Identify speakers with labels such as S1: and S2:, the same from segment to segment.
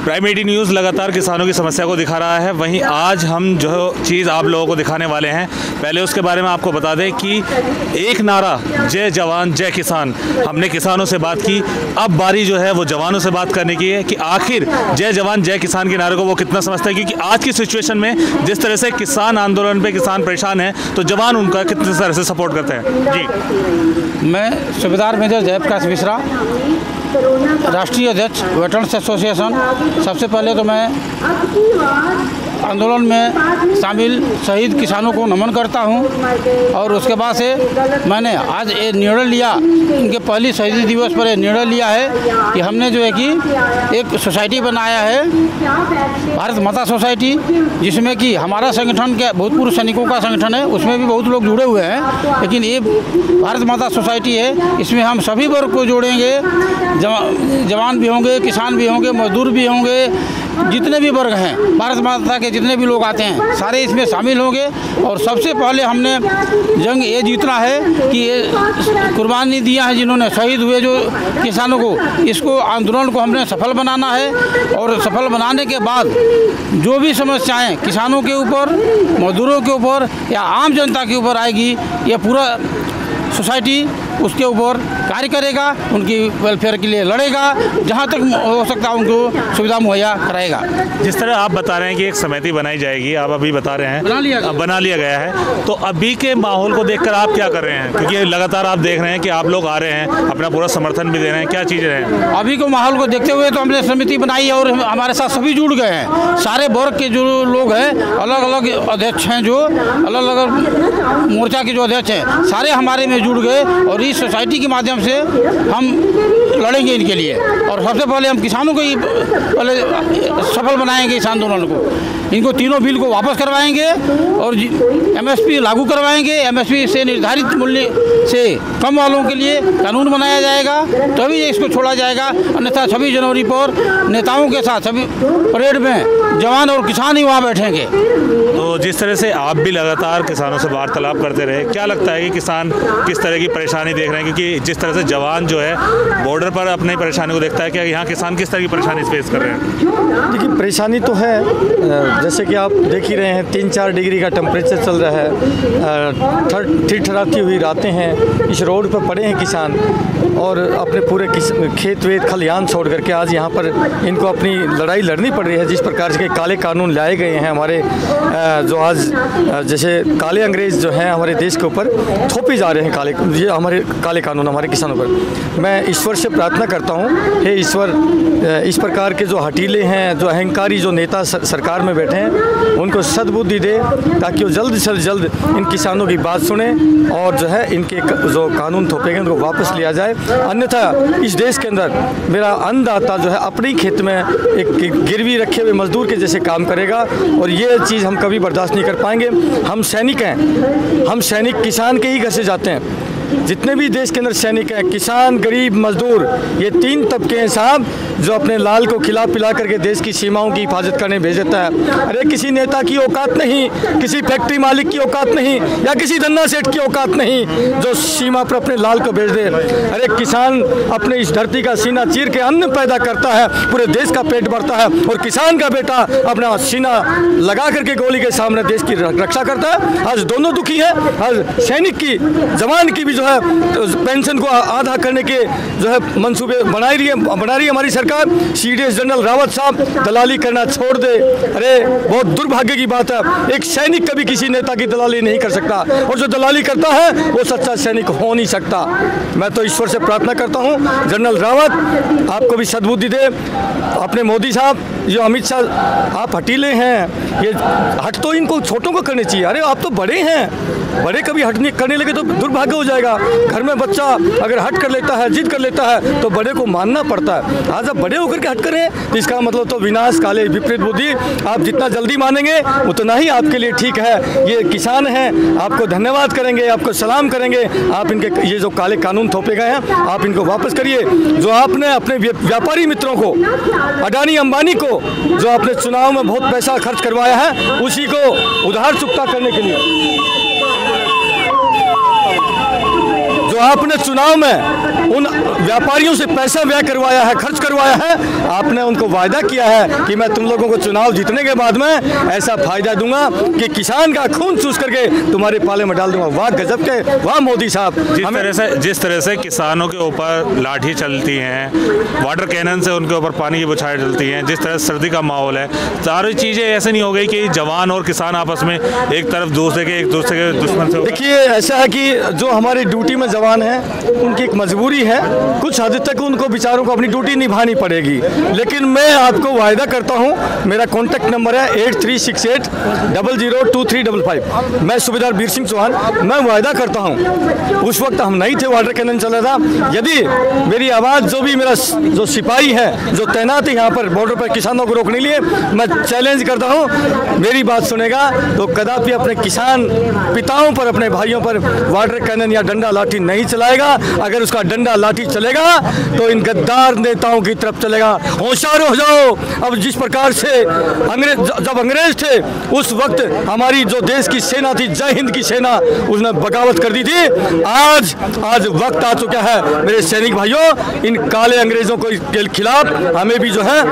S1: Prime 18 news लगातार किसानों की समस्या को दिखा रहा है। वहीं आज हम जो चीज़ आप लोगों को दिखाने वाले हैं, पहले उसके बारे में आपको बता दें कि एक नारा जय जवान जय किसान। हमने किसानों से बात की, अब बारी जो है वो जवानों से बात करने की है कि आखिर जय जवान जय किसान के नारे को वो कितना समझते हैं। क्योंकि आज की सिचुएशन में जिस तरह से किसान आंदोलन पे किसान परेशान है, तो जवान उनका कितने तरह से सपोर्ट करते हैं। जी,
S2: मैं सूबेदार मेजर जयप्रकाश मिश्रा, राष्ट्रीय अध्यक्ष वेटरन्स एसोसिएशन। सबसे पहले तो मैं आंदोलन में शामिल शहीद किसानों को नमन करता हूं, और उसके बाद से मैंने आज ये निर्णय लिया, इनके पहली शहीदी दिवस पर ये निर्णय लिया है कि हमने जो है कि एक सोसाइटी बनाया है, भारत माता सोसाइटी, जिसमें कि हमारा संगठन के भूतपूर्व सैनिकों का संगठन है, उसमें भी बहुत लोग जुड़े हुए हैं, लेकिन ये भारत माता सोसाइटी है, इसमें हम सभी वर्ग को जोड़ेंगे। जवान भी होंगे, किसान भी होंगे, मजदूर भी होंगे, जितने भी वर्ग हैं, भारत माता के जितने भी लोग आते हैं सारे इसमें शामिल होंगे। और सबसे पहले हमने जंग ये जीतना है कि ये कुर्बानी दिया है जिन्होंने, शहीद हुए जो किसानों को, इसको आंदोलन को हमने सफल बनाना है। और सफल बनाने के बाद जो भी समस्याएं किसानों के ऊपर, मजदूरों के ऊपर या आम जनता के ऊपर आएगी, ये पूरा सोसाइटी उसके ऊपर कार्य करेगा, उनकी वेलफेयर के लिए लड़ेगा, जहां तक हो सकता है उनको सुविधा मुहैया कराएगा।
S1: जिस तरह आप बता रहे हैं कि एक समिति बनाई जाएगी, आप अभी बता रहे हैं बना लिया गया है, तो अभी के माहौल को देखकर आप क्या कर रहे हैं? क्योंकि लगातार आप देख रहे हैं कि आप लोग आ रहे हैं, अपना पूरा समर्थन भी दे रहे हैं, क्या चीज़ें हैं?
S2: अभी के माहौल को देखते हुए तो हमने समिति बनाई है और हमारे साथ सभी जुड़ गए हैं। सारे वर्ग के जो लोग हैं, अलग अलग अध्यक्ष हैं, जो अलग अलग मोर्चा के जो अध्यक्ष हैं, सारे हमारे में जुड़ गए और इस सोसाइटी के माध्यम से हम लड़ेंगे इनके लिए। और सबसे पहले हम किसानों को ही पहले सफल बनाएंगे इस आंदोलन को। इनको तीनों बिल को वापस करवाएंगे और एमएसपी लागू करवाएंगे। एमएसपी से निर्धारित मूल्य से कम वालों के लिए कानून बनाया जाएगा, तभी इसको छोड़ा जाएगा। अन्यथा 26 जनवरी पर नेताओं के साथ सभी परेड में जवान और किसान ही वहाँ बैठेंगे।
S1: तो जिस तरह से आप भी लगातार किसानों से वार्तालाप करते रहे, क्या लगता है कि किसान किस तरह की परेशानी देख रहे हैं? क्योंकि जिस तरह से जवान जो है बॉर्डर पर अपनी परेशानी को देखता है, क्या यहाँ किसान किस तरह की परेशानी फेस कर रहे हैं?
S3: देखिए, परेशानी तो है, जैसे कि आप देख ही रहे हैं 3-4 डिग्री का टेम्परेचर चल रहा है, ठिठुराती हुई रातें हैं, इस रोड पर पड़े हैं किसान और अपने पूरे खेत वेत खलिहान छोड़ करके आज यहाँ पर इनको अपनी लड़ाई लड़नी पड़ रही है। जिस प्रकार के काले कानून लाए गए हैं हमारे, जो आज जैसे काले अंग्रेज़ जो हैं हमारे देश के ऊपर थोपे जा रहे हैं, ये हमारे काले कानून हमारे किसानों पर। मैं ईश्वर से प्रार्थना करता हूँ, हे ईश्वर, इस प्रकार के जो हटीले हैं, जो अहंकारी जो नेता सरकार में बैठे हैं, उनको सद्बुद्धि दे ताकि वो जल्द से जल्द इन किसानों की बात सुने और जो है इनके जो कानून थोपे गए उनको वापस लिया जाए। अन्यथा इस देश के अंदर मेरा अन्नदाता जो है अपने खेत में एक गिरवी रखे हुए मजदूर के जैसे काम करेगा और ये चीज़ हम कभी बर्दाश्त नहीं कर पाएंगे। हम सैनिक हैं, हम सैनिक किसान के ही घर से जाते हैं। जितने भी देश के अंदर सैनिक हैं, किसान, गरीब, मजदूर, ये 3 तबके हैं साहब, जो अपने लाल को खिला पिला करके देश की सीमाओं की हिफाजत करने भेज देता है। अरे किसी नेता की औकात नहीं, किसी फैक्ट्री मालिक की औकात नहीं, या किसी धन्ना सेठ की औकात नहीं जो सीमा पर अपने लाल को भेज दे। अरे किसान अपने इस धरती का सीना चीर के अन्न पैदा करता है, पूरे देश का पेट भरता है, और किसान का बेटा अपना सीना लगा करके गोली के सामने देश की रक्षा करता है। आज दोनों दुखी है। आज सैनिक की, जवान की भी जो है पेंशन को आधा करने के जो है मंसूबे बना रही है हमारी सरकार। सीडीएस जनरल रावत साहब दलाली करना छोड़ दे। अरे बहुत दुर्भाग्य की बात है, एक सैनिक कभी किसी नेता की दलाली नहीं कर सकता, और जो दलाली करता है वो सच्चा सैनिक हो नहीं सकता। मैं तो ईश्वर से प्रार्थना करता हूँ, जनरल रावत आपको भी सद्बुद्धि दे। अपने मोदी साहब, जो अमित शाह, आप हटीले हैं, ये हट तो इनको छोटों को करनी चाहिए। अरे आप तो बड़े हैं, बड़े कभी हट नहीं करने लगे तो दुर्भाग्य हो जाएगा। घर में बच्चा अगर हट कर लेता है, जिद कर लेता है, तो बड़े को मानना पड़ता है। आज आप बड़े होकर के हट कर रहे हैं तो इसका मतलब तो विनाश काले विपरीत बुद्धि। आप जितना जल्दी मानेंगे उतना ही आपके लिए ठीक है। ये किसान हैं, आपको धन्यवाद करेंगे, आपको सलाम करेंगे। आप इनके ये जो काले कानून थोपे गए हैं, आप इनको वापस करिए। जो आपने अपने व्यापारी मित्रों को, अडानी अंबानी को, जो आपने चुनाव में बहुत पैसा खर्च करवाया है, उसी को उधार चुकता करने के लिए जो आपने चुनाव में उन व्यापारियों से पैसा व्यय करवाया है, खर्च करवाया है, आपने उनको वायदा किया है कि मैं तुम लोगों को चुनाव जीतने के बाद में ऐसा फायदा दूंगा कि किसान का खून चूस करके तुम्हारे पाले में डाल दूंगा। वाह गजब के, वाह मोदी साहब।
S1: जिस तरह से किसानों के ऊपर लाठी चलती हैं, वाटर कैनन से उनके ऊपर पानी की बौछारें चलती हैं, जिस तरह सर्दी का माहौल है, सारी चीज़ें ऐसे नहीं हो गई कि जवान और किसान आपस में एक दूसरे के दुश्मन से।
S3: देखिए ऐसा है कि जो हमारे ड्यूटी में जवान हैं उनकी एक मजबूरी है, कुछ हद तक उनको बेचारों को अपनी ड्यूटी निभानी पड़ेगी, लेकिन मैं आपको वायदा करता हूं, मेरा कॉन्टैक्ट नंबर है 8368002355। मैं सूबेदार वीर सिंह चौहान, मैं वायदा करता हूं, उस वक्त हम नहीं थे, वाटर कैनन चल रहा था, यदि मेरी आवाज़ जो भी मेरा जो सिपाही है जो तैनात है यहाँ पर बॉर्डर पर किसानों को रोकने के लिए, मैं चैलेंज करता हूँ, मेरी बात सुनेगा तो कदापि अपने किसान पिताओं पर, अपने भाइयों पर वाटर कैनन या डंडा लाठी नहीं चलाएगा। अगर उसका डंडा लाठी चलेगा तो इन गद्दार नेताओं की तरफ चलेगा। होशियार हो जाओ। अब जिस प्रकार से जब अंग्रेज थे उस वक्त हमारी जो देश की सेना थी, जय हिंद की सेना, उसने बगावत कर दी थी। आज वक्त आ चुका है मेरे सैनिक भाइयों, इन काले अंग्रेजों के खिलाफ हमें भी जो है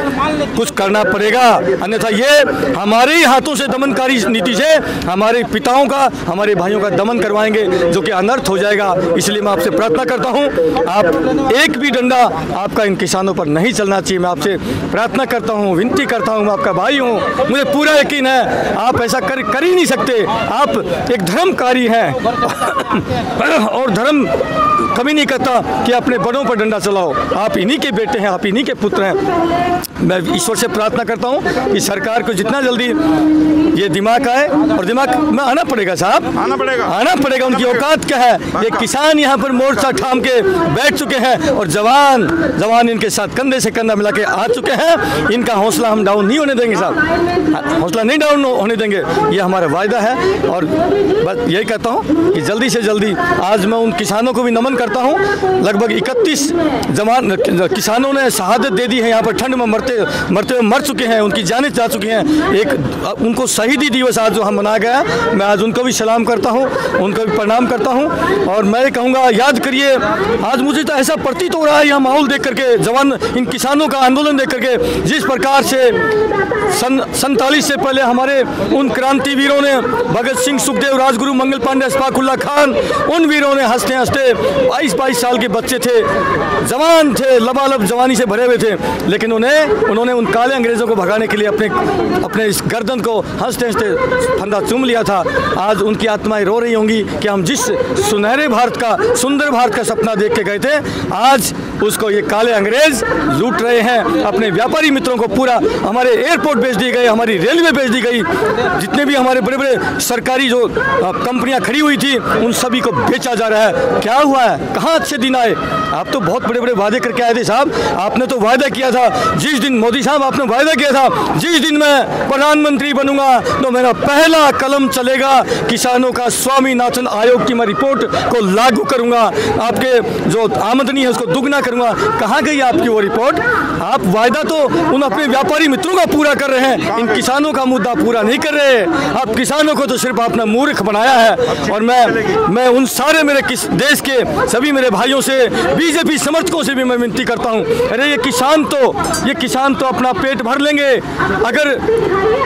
S3: कुछ करना पड़ेगा, अन्यथा ये हमारे ही हाथों से दमनकारी नीति से हमारे पिताओं का, हमारे भाइयों का दमन करवाएंगे, जो कि अनर्थ हो जाएगा। इसलिए मैं आपसे प्रार्थना करता हूं, आप एक भी डंडा आपका इन किसानों पर नहीं चलना चाहिए। मैं आपसे प्रार्थना करता हूं, विनती करता हूं, मैं आपका भाई हूं, मुझे पूरा यकीन है आप ऐसा कर ही नहीं सकते। आप एक धर्मकारी हैं और धर्म कभी नहीं कहता कि अपने बड़ों पर डंडा चलाओ। आप इन्हीं के बेटे हैं, आप इन्हीं के पुत्र हैं। मैं ईश्वर से प्रार्थना करता हूं कि सरकार को जितना जल्दी ये दिमाग आए, और दिमाग में आना पड़ेगा साहब, आना पड़ेगा। उनकी औकात क्या है? ये किसान यहाँ पर मोर्चा थाम के बैठ चुके हैं और जवान इनके साथ कंधे से कंधा मिला के आ चुके हैं। इनका हौसला हम डाउन नहीं होने देंगे साहब, हौसला नहीं डाउन होने देंगे, ये हमारा वायदा है। और बस यही कहता हूँ कि जल्दी से जल्दी आज मैं उन किसानों को भी नमन करता हूँ। लगभग 31 जवान किसानों ने शहादत दे दी है, यहाँ पर ठंड में मरते हुए मर चुके हैं, उनकी जानें जा चुकी हैं। एक उनको शहीदी दिवस आज जो हम मनाया गया, मैं आज उनको भी सलाम करता हूँ, उनको भी प्रणाम करता हूँ। और मैं कहूँगा याद करिए, आज मुझे तो ऐसा प्रतीत हो रहा है यह माहौल देख करके, जवान इन किसानों का आंदोलन देख करके, जिस प्रकार से 47 से पहले हमारे उन क्रांतिवीरों ने, भगत सिंह, सुखदेव, राजगुरु, मंगल पांडे, अशफाकुल्ला खान, उन वीरों ने हंसते हंसते 22 साल के बच्चे थे, जवान थे, लबालब जवानी से भरे हुए थे, लेकिन उन्होंने उन काले अंग्रेजों को भगाने के लिए अपने इस गर्दन को हंसते हंसते फंदा चूम लिया था। आज उनकी आत्माएं रो रही होंगी कि हम जिस सुनहरे भारत का, सुंदर भारत का सपना देख के गए थे, आज उसको ये काले अंग्रेज लूट रहे हैं। अपने व्यापारी मित्रों को पूरा हमारे एयरपोर्ट बेच दी गई, हमारी रेलवे बेच दी गई, जितने भी हमारे बड़े बड़े सरकारी जो कंपनियां खड़ी हुई थी उन सभी को बेचा जा रहा है। क्या हुआ है? कहाँ अच्छे दिन आए? आप तो बहुत बड़े बड़े वादे करके आए थे साहब। आपने तो वायदा किया था, जिस दिन मोदी साहब आपने वायदा किया था, जिस दिन मैं प्रधानमंत्री बनूंगा तो मेरा पहला कलम चलेगा किसानों का स्वामीनाथन आयोग की मैं रिपोर्ट को लागू करूंगा, आपके जो आमदनी है उसको दुगना करूंगा। कहाँ गई आपकी वो रिपोर्ट? आप वायदा तो उन अपने व्यापारी मित्रों का पूरा कर रहे हैं, इन किसानों का मुद्दा पूरा नहीं कर रहे। आप किसानों को तो सिर्फ आपने मूर्ख बनाया है। और मैं उन सारे मेरे देश के सभी मेरे भाइयों से, बीजेपी समर्थकों से भी मैं विनती करता हूं, अरे ये किसान तो अपना पेट भर लेंगे। अगर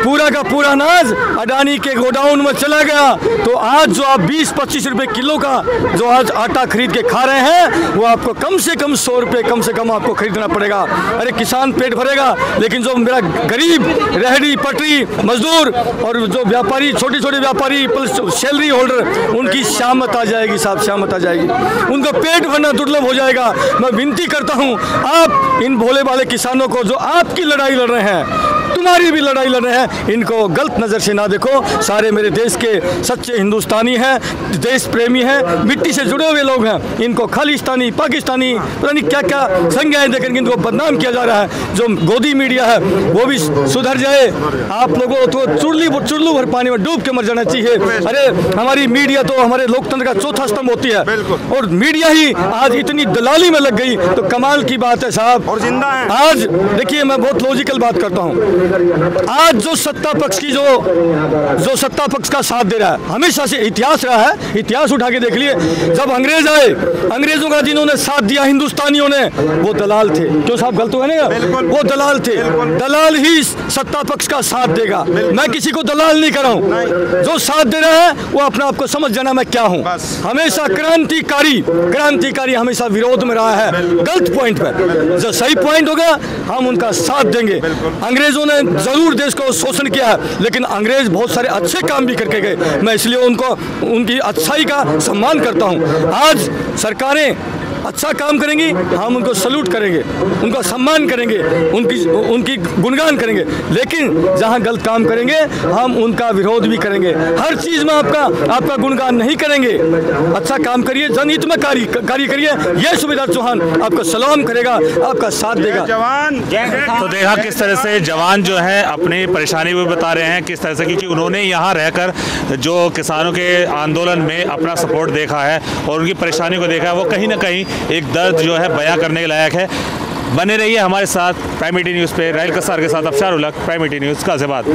S3: पूरा का पूरा अनाज अडानी के गोडाउन में चला गया तो आज जो आप 20-25 रुपए किलो का जो आज आटा खरीद के खा रहे हैं वो आपको कम से कम 100 रुपये कम से कम आपको खरीदना पड़ेगा। अरे किसान पेट भरेगा, लेकिन जो मेरा गरीब रेहड़ी पटरी मजदूर और जो व्यापारी, छोटे छोटे व्यापारी प्लस सैलरी होल्डर, उनकी शामत आ जाएगी साहब, शामत आ जाएगी, उनका पेट भरना दुर्लभ हो जाएगा। मैं विनती करता हूं, आप इन भोले वाले किसानों को जो आपकी लड़ाई लड़ रहे हैं, तुम्हारी भी लड़ाई लड़ रहे हैं, इनको गलत नज़र से ना देखो। सारे मेरे देश के सच्चे हिंदुस्तानी हैं, देश प्रेमी हैं, मिट्टी से जुड़े हुए लोग हैं। इनको खालिस्तानी, पाकिस्तानी, पता नहीं क्या क्या संज्ञाएं देकर इनको बदनाम किया जा रहा है। जो गोदी मीडिया है वो भी सुधर जाए। आप लोगों तो चुल्लू भर पानी में डूब के मर जाना चाहिए। अरे हमारी मीडिया तो हमारे लोकतंत्र का चौथा स्तंभ होती है, और मीडिया ही आज इतनी दलाली में लग गई तो कमाल की बात है साहब। और जिंदा है। आज देखिए, मैं बहुत लॉजिकल बात करता हूँ, आज जो सत्ता पक्ष की जो सत्ता पक्ष का साथ दे रहा है, हमेशा से इतिहास रहा है, इतिहास उठा के देख लिए। जब अंग्रेज आए, अंग्रेजों का जिन्होंने साथ दिया हिंदुस्तानियों ने, वो दलाल थे। क्यों साहब, गलत हुआ ना? वो दलाल थे। दलाल ही सत्ता पक्ष का साथ देगा। मैं किसी को दलाल नहीं कर रहा हूँ। जो साथ दे रहा है वो अपने आप को समझ जाना मैं क्या हूँ। हमेशा क्रांतिकारी हमेशा विरोध में रहा है, गलत पॉइंट पर। जो सही पॉइंट होगा हम उनका साथ देंगे। अंग्रेजों ने जरूर देश को शोषण किया है, लेकिन अंग्रेज बहुत सारे अच्छे काम भी करके गए। मैं इसलिए उनकी अच्छाई का सम्मान करता हूँ। आज सरकारें अच्छा काम करेंगी, हम उनको सल्यूट करेंगे, उनका सम्मान करेंगे, उनकी गुणगान करेंगे। लेकिन जहां गलत काम करेंगे हम उनका विरोध भी करेंगे। हर चीज़ में आपका गुणगान नहीं करेंगे। अच्छा काम करिए, जनहित में कार्य करिए। ये सूबेदार चौहान आपका सलाम करेगा, आपका साथ देगा।
S1: जवान। तो देखा किस तरह से जवान जो है अपनी परेशानी भी बता रहे हैं, किस तरह से, क्योंकि उन्होंने यहाँ रहकर जो किसानों के आंदोलन में अपना सपोर्ट देखा है और उनकी परेशानी को देखा है, वो कहीं ना कहीं एक दर्द जो है बयां करने के लायक है। बने रहिए हमारे साथ प्राइम मीडिया न्यूज़ पे। राहिल कसार के साथ अफशार उलग, प्राइम मीडिया न्यूज़ गाजियाबाद।